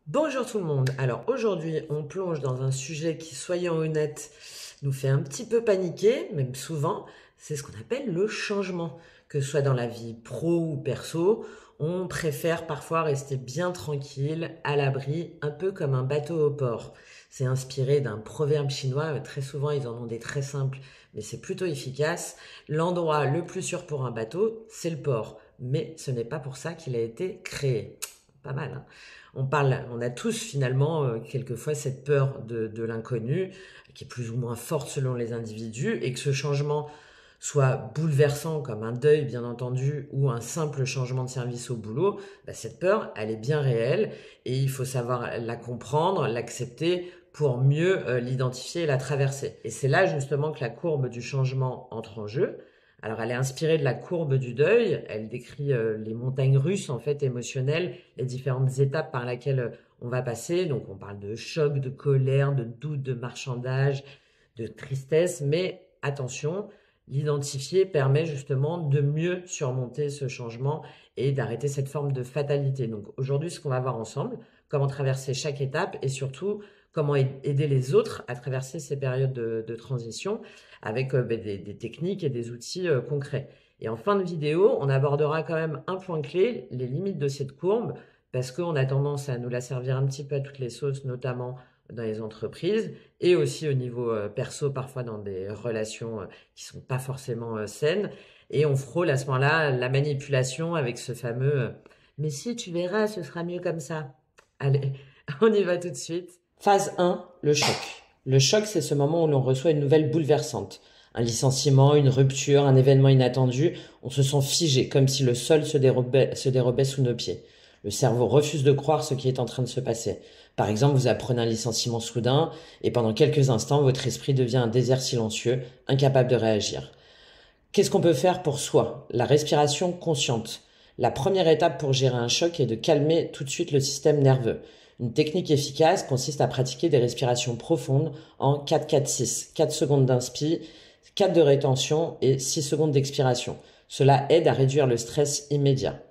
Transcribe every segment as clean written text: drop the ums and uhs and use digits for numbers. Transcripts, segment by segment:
Bonjour tout le monde. Alors aujourd'hui, on plonge dans un sujet qui, soyons honnêtes, nous fait un petit peu paniquer, même souvent. C'est ce qu'on appelle le changement. Que ce soit dans la vie pro ou perso, on préfère parfois rester bien tranquille, à l'abri, un peu comme un bateau au port. C'est inspiré d'un proverbe chinois. Très souvent, ils en ont des très simples, mais c'est plutôt efficace. L'endroit le plus sûr pour un bateau, c'est le port. Mais ce n'est pas pour ça qu'il a été créé. Pas mal, hein. On a tous finalement quelquefois cette peur de l'inconnu, qui est plus ou moins forte selon les individus, et que ce changement soit bouleversant comme un deuil bien entendu, ou un simple changement de service au boulot, bah, cette peur, elle est bien réelle, et il faut savoir la comprendre, l'accepter, pour mieux l'identifier et la traverser. Et c'est là justement que la courbe du changement entre en jeu. Alors elle est inspirée de la courbe du deuil, elle décrit les montagnes russes en fait émotionnelles, les différentes étapes par lesquelles on va passer. Donc on parle de choc, de colère, de doute, de marchandage, de tristesse, mais attention, l'identifier permet justement de mieux surmonter ce changement et d'arrêter cette forme de fatalité. Donc aujourd'hui, ce qu'on va voir ensemble, comment traverser chaque étape et surtout comment aider les autres à traverser ces périodes de transition avec des techniques et des outils concrets. Et en fin de vidéo, on abordera quand même un point clé, les limites de cette courbe, parce qu'on a tendance à nous la servir un petit peu à toutes les sauces, notamment dans les entreprises et aussi au niveau perso, parfois dans des relations qui sont pas forcément saines. Et on frôle à ce moment-là la manipulation avec ce fameux mais si tu verras, ce sera mieux comme ça. Allez, on y va tout de suite. Phase 1, le choc. Le choc, c'est ce moment où l'on reçoit une nouvelle bouleversante. Un licenciement, une rupture, un événement inattendu, on se sent figé, comme si le sol se dérobait sous nos pieds. Le cerveau refuse de croire ce qui est en train de se passer. Par exemple, vous apprenez un licenciement soudain et pendant quelques instants, votre esprit devient un désert silencieux, incapable de réagir. Qu'est-ce qu'on peut faire pour soi? La respiration consciente. La première étape pour gérer un choc est de calmer tout de suite le système nerveux. Une technique efficace consiste à pratiquer des respirations profondes en 4-4-6. 4 secondes d'inspi, 4 de rétention et 6 secondes d'expiration. Cela aide à réduire le stress immédiat.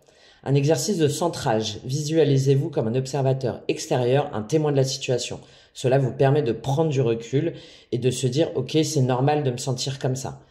Un exercice de centrage. Visualisez-vous comme un observateur extérieur, un témoin de la situation. Cela vous permet de prendre du recul et de se dire « Ok, c'est normal de me sentir comme ça ».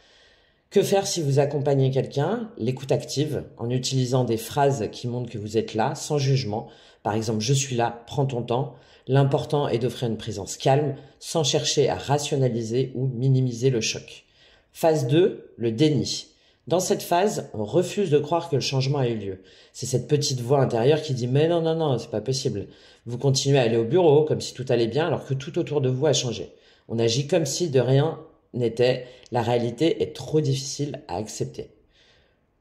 Que faire si vous accompagnez quelqu'un? L'écoute active, en utilisant des phrases qui montrent que vous êtes là, sans jugement. Par exemple, je suis là, prends ton temps. L'important est d'offrir une présence calme, sans chercher à rationaliser ou minimiser le choc. Phase 2, le déni. Dans cette phase, on refuse de croire que le changement a eu lieu. C'est cette petite voix intérieure qui dit « Mais non, non, non, c'est pas possible ». Vous continuez à aller au bureau comme si tout allait bien alors que tout autour de vous a changé. On agit comme si de rien n'était. La réalité est trop difficile à accepter.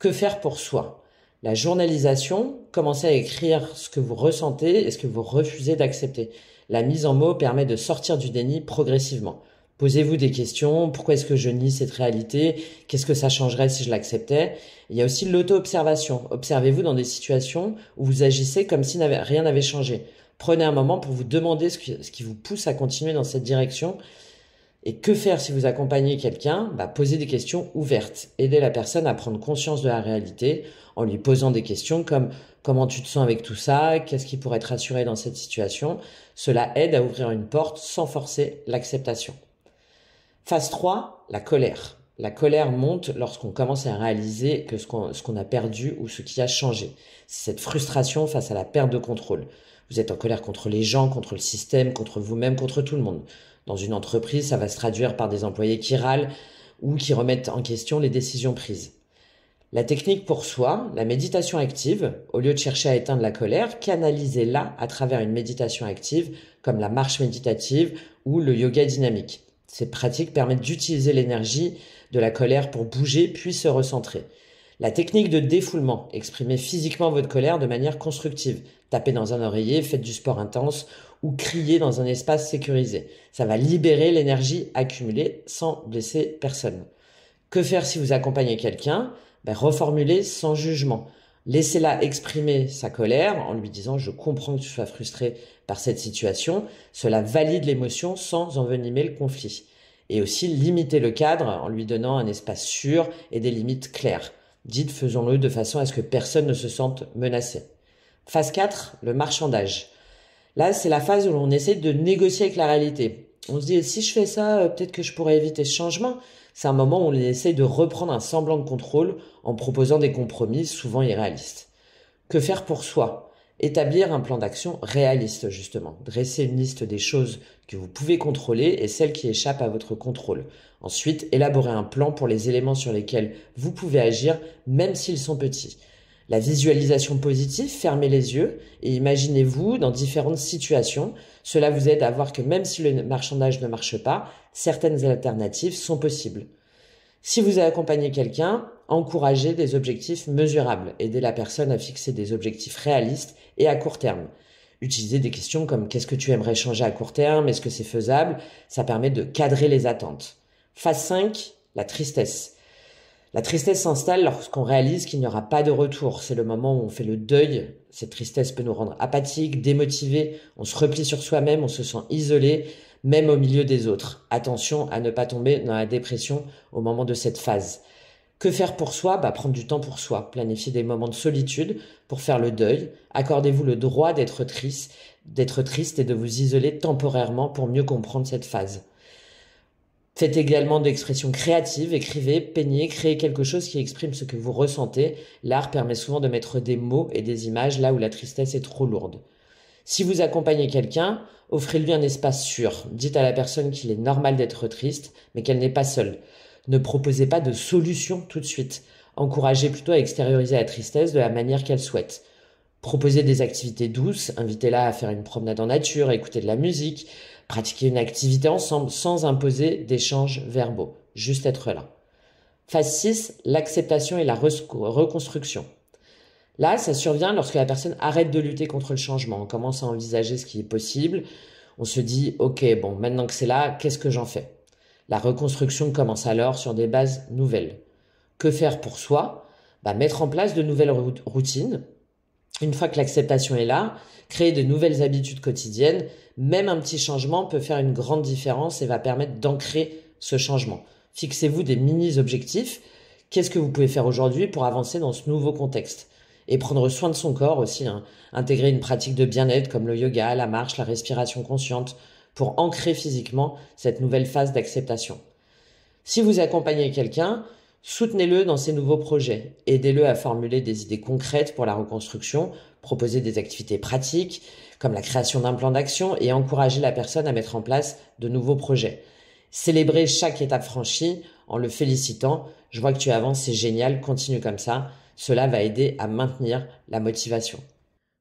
Que faire pour soi? La journalisation, commencez à écrire ce que vous ressentez et ce que vous refusez d'accepter. La mise en mots permet de sortir du déni progressivement. Posez-vous des questions. Pourquoi est-ce que je nie cette réalité? Qu'est-ce que ça changerait si je l'acceptais? Il y a aussi l'auto-observation. Observez-vous dans des situations où vous agissez comme si rien n'avait changé. Prenez un moment pour vous demander ce qui vous pousse à continuer dans cette direction. Et que faire si vous accompagnez quelqu'un? Posez des questions ouvertes. Aidez la personne à prendre conscience de la réalité en lui posant des questions comme comment tu te sens avec tout ça? Qu'est-ce qui pourrait te rassurer dans cette situation? Cela aide à ouvrir une porte sans forcer l'acceptation. Phase 3, la colère. La colère monte lorsqu'on commence à réaliser que ce qu'on a perdu ou ce qui a changé. C'est cette frustration face à la perte de contrôle. Vous êtes en colère contre les gens, contre le système, contre vous-même, contre tout le monde. Dans une entreprise, ça va se traduire par des employés qui râlent ou qui remettent en question les décisions prises. La technique pour soi, la méditation active, au lieu de chercher à éteindre la colère, canalisez-la à travers une méditation active comme la marche méditative ou le yoga dynamique. Ces pratiques permettent d'utiliser l'énergie de la colère pour bouger puis se recentrer. La technique de défoulement, exprimez physiquement votre colère de manière constructive. Tapez dans un oreiller, faites du sport intense ou criez dans un espace sécurisé. Ça va libérer l'énergie accumulée sans blesser personne. Que faire si vous accompagnez quelqu'un? Reformulez sans jugement. Laissez-la exprimer sa colère en lui disant « Je comprends que tu sois frustré par cette situation ». Cela valide l'émotion sans envenimer le conflit. Et aussi limitez le cadre en lui donnant un espace sûr et des limites claires. Dites « Faisons-le de façon à ce que personne ne se sente menacé ». Phase 4, le marchandage. Là, c'est la phase où l'on essaie de négocier avec la réalité. On se dit, si je fais ça, peut-être que je pourrais éviter ce changement. C'est un moment où on essaie de reprendre un semblant de contrôle en proposant des compromis souvent irréalistes. Que faire pour soi? Établir un plan d'action réaliste, justement. Dresser une liste des choses que vous pouvez contrôler et celles qui échappent à votre contrôle. Ensuite, élaborer un plan pour les éléments sur lesquels vous pouvez agir, même s'ils sont petits. La visualisation positive, fermez les yeux et imaginez-vous dans différentes situations. Cela vous aide à voir que même si le marchandage ne marche pas, certaines alternatives sont possibles. Si vous accompagnez quelqu'un, encouragez des objectifs mesurables. Aidez la personne à fixer des objectifs réalistes et à court terme. Utilisez des questions comme qu'est-ce que tu aimerais changer à court terme? Est-ce que c'est faisable? Ça permet de cadrer les attentes. Phase 5, la tristesse. La tristesse s'installe lorsqu'on réalise qu'il n'y aura pas de retour. C'est le moment où on fait le deuil. Cette tristesse peut nous rendre apathiques, démotivés. On se replie sur soi-même, on se sent isolé, même au milieu des autres. Attention à ne pas tomber dans la dépression au moment de cette phase. Que faire pour soi? Prendre du temps pour soi. Planifier des moments de solitude pour faire le deuil. Accordez-vous le droit d'être triste et de vous isoler temporairement pour mieux comprendre cette phase. Faites également de l'expression créative, écrivez, peignez, créez quelque chose qui exprime ce que vous ressentez. L'art permet souvent de mettre des mots et des images là où la tristesse est trop lourde. Si vous accompagnez quelqu'un, offrez-lui un espace sûr. Dites à la personne qu'il est normal d'être triste, mais qu'elle n'est pas seule. Ne proposez pas de solution tout de suite. Encouragez plutôt à extérioriser la tristesse de la manière qu'elle souhaite. Proposez des activités douces, invitez-la à faire une promenade en nature, à écouter de la musique, pratiquer une activité ensemble sans imposer d'échanges verbaux, juste être là. Phase 6, l'acceptation et la reconstruction. Là, ça survient lorsque la personne arrête de lutter contre le changement. On commence à envisager ce qui est possible. On se dit, ok, bon, maintenant que c'est là, qu'est-ce que j'en fais? La reconstruction commence alors sur des bases nouvelles. Que faire pour soi? Mettre en place de nouvelles routines. Une fois que l'acceptation est là, créer de nouvelles habitudes quotidiennes, même un petit changement peut faire une grande différence et va permettre d'ancrer ce changement. Fixez-vous des mini-objectifs. Qu'est-ce que vous pouvez faire aujourd'hui pour avancer dans ce nouveau contexte? Et prendre soin de son corps aussi, hein. Intégrer une pratique de bien-être comme le yoga, la marche, la respiration consciente pour ancrer physiquement cette nouvelle phase d'acceptation. Si vous accompagnez quelqu'un, soutenez-le dans ses nouveaux projets. Aidez-le à formuler des idées concrètes pour la reconstruction, proposez des activités pratiques comme la création d'un plan d'action et encouragez la personne à mettre en place de nouveaux projets. Célébrez chaque étape franchie en le félicitant. Je vois que tu avances, c'est génial, continue comme ça. Cela va aider à maintenir la motivation.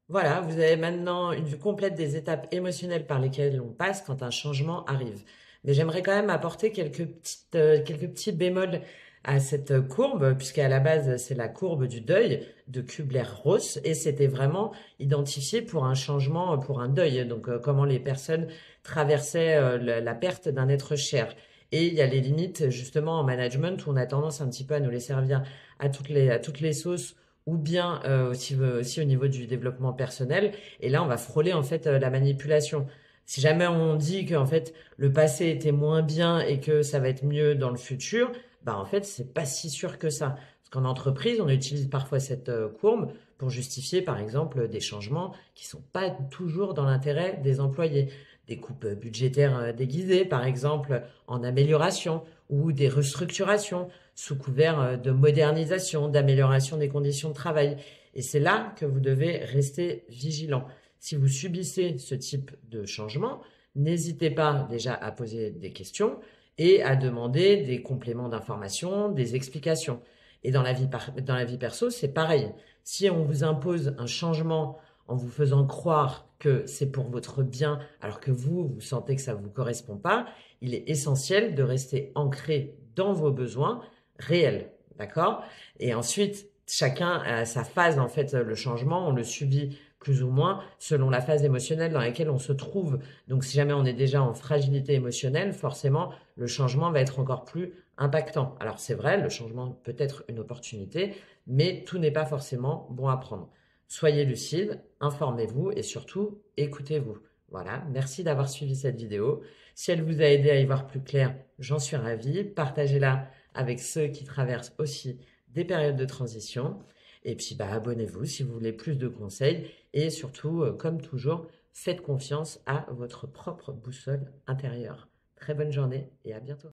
Voilà, vous avez maintenant une vue complète des étapes émotionnelles par lesquelles on passe quand un changement arrive. Mais j'aimerais quand même apporter quelques petits bémols à cette courbe, puisqu'à la base, c'est la courbe du deuil de Kubler-Ross, et c'était vraiment identifié pour un changement, pour un deuil, donc comment les personnes traversaient la perte d'un être cher. Et il y a les limites, justement, en management, où on a tendance un petit peu à nous les servir à toutes les sauces, ou bien aussi au niveau du développement personnel. Et là, on va frôler en fait la manipulation. Si jamais on dit que en fait le passé était moins bien et que ça va être mieux dans le futur, en fait c'est pas si sûr que ça. Parce qu'en entreprise, on utilise parfois cette courbe pour justifier par exemple des changements qui sont pas toujours dans l'intérêt des employés. Des coupes budgétaires déguisées par exemple en amélioration ou des restructurations sous couvert de modernisation, d'amélioration des conditions de travail. Et c'est là que vous devez rester vigilant. Si vous subissez ce type de changement, n'hésitez pas déjà à poser des questions et à demander des compléments d'information, des explications. Et dans la vie perso, c'est pareil. Si on vous impose un changement en vous faisant croire que c'est pour votre bien, alors que vous sentez que ça ne vous correspond pas, il est essentiel de rester ancré dans vos besoins réels, d'accord? Et ensuite, chacun a sa phase, en fait, le changement, on le subit plus ou moins selon la phase émotionnelle dans laquelle on se trouve. Donc, si jamais on est déjà en fragilité émotionnelle, forcément, le changement va être encore plus impactant. Alors, c'est vrai, le changement peut être une opportunité, mais tout n'est pas forcément bon à prendre. Soyez lucide, informez-vous et surtout, écoutez-vous. Voilà, merci d'avoir suivi cette vidéo. Si elle vous a aidé à y voir plus clair, j'en suis ravie. Partagez-la avec ceux qui traversent aussi des périodes de transition. Et puis, bah, abonnez-vous si vous voulez plus de conseils. Et surtout, comme toujours, faites confiance à votre propre boussole intérieure. Très bonne journée et à bientôt.